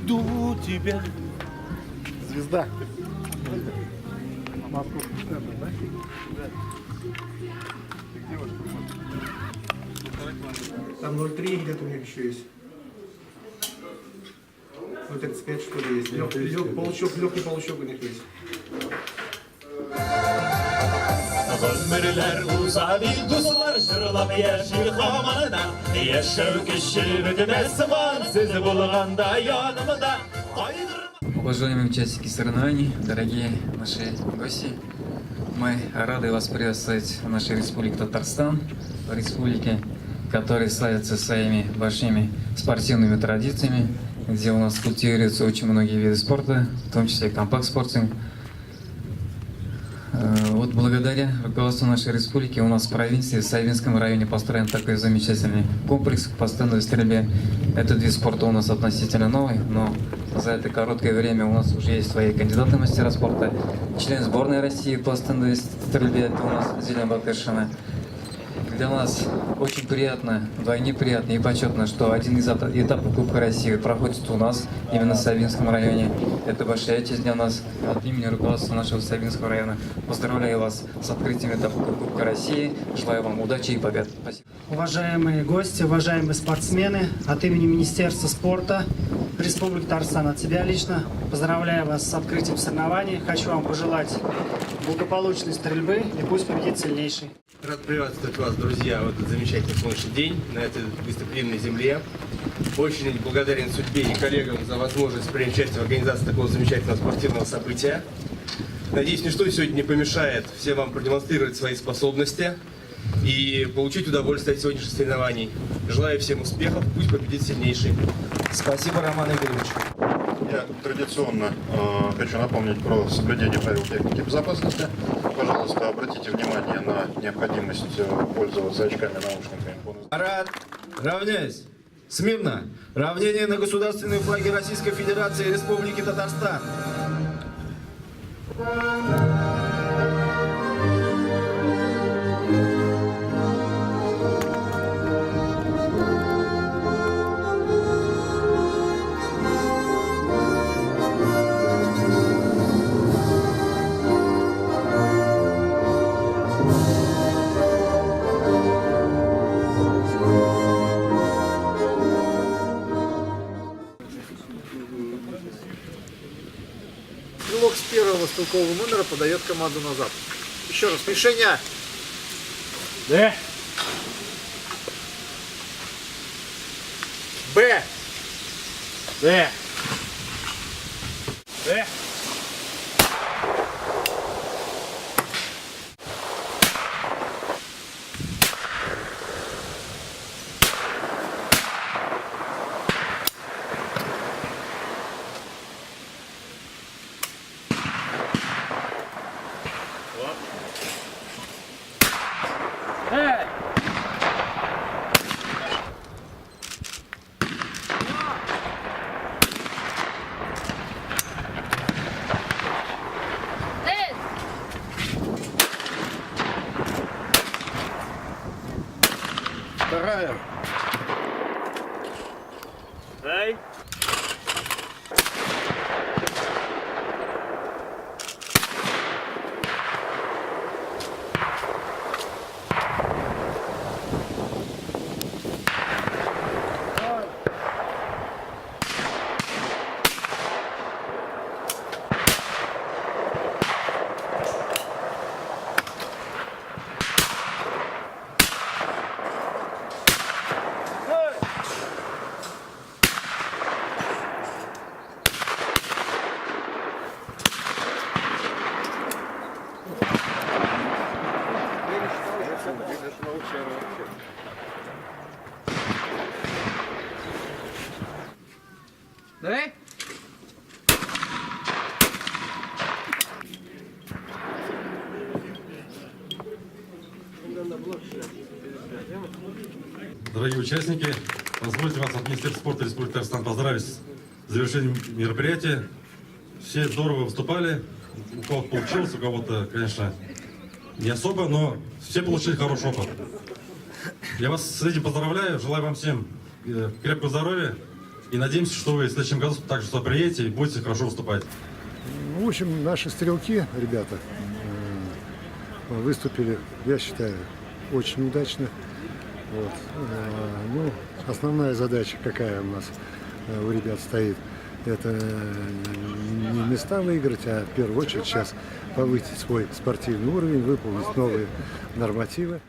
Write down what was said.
Ду тебя. Звезда. Там 0,3 где-то у них еще есть. 0,35 что ли есть. Легкий получок у них есть. Ömürler uzadı kuzular jırlap yaşır hamada Yaşar kişi bitmez var sizi bulganda yanımda Уважаемые участники соревнований, дорогие наши гости, мы рады вас приветствовать в нашей республике Татарстан, в республике, которая славится своими большими спортивными традициями, где у нас культивируются очень многие виды спорта, в том числе компакт-спортинг. Вот благодаря руководству нашей республики у нас в провинции, в Саевинском районе построен такой замечательный комплекс по стендовой стрельбе. Этот вид спорта у нас относительно новый, но за это короткое время у нас уже есть свои кандидаты в мастера спорта. Член сборной России по стендовой стрельбе, это у нас Зелена Бакашина. Для нас очень приятно, вдвойне приятно и почетно, что один из этапов Кубка России проходит у нас, именно в Саевинском районе. Это большая честь для нас. От имени руководства нашего Саевинского района поздравляю вас с открытием этапа Кубка России. Желаю вам удачи и побед. Спасибо. Уважаемые гости, уважаемые спортсмены, от имени Министерства спорта Республики Татарстан, от себя лично поздравляю вас с открытием соревнований. Хочу вам пожелать благополучной стрельбы и пусть победит сильнейший. Рад приветствовать вас, друзья, в этот замечательный солнечный день на этой гостеприимной земле. Очень благодарен судьбе и коллегам за возможность принять участие в организации такого замечательного спортивного события. Надеюсь, ничто сегодня не помешает всем вам продемонстрировать свои способности и получить удовольствие от сегодняшних соревнований. Желаю всем успехов, пусть победит сильнейший. Спасибо, Роман Игоревич. Я традиционно хочу напомнить про соблюдение правил техники безопасности. Пожалуйста, обратите внимание на необходимость пользоваться очками-наушниками. Парад! Равняйсь! Смирно! Равнение на государственные флаги Российской Федерации и Республики Татарстан! Стрелок с первого стрелкового номера подает команду назад. Еще раз, мишеня. Д. Б. Д. Д. Вторая. Дай. Давай. Дорогие участники, позвольте вас от Министерства спорта Республики Татарстан поздравить с завершением мероприятия. Все здорово выступали, у кого-то получилось, у кого-то, конечно, не особо, но все получили хороший опыт. Я вас с этим поздравляю, желаю вам всем крепкого здоровья и надеемся, что вы в следующем году также сюда приедете и будете хорошо выступать. В общем, наши стрелки, ребята, выступили, я считаю, очень удачно. Вот. Ну, основная задача, какая у нас у ребят стоит, это не места выиграть, а в первую очередь сейчас повысить свой спортивный уровень, выполнить новые нормативы.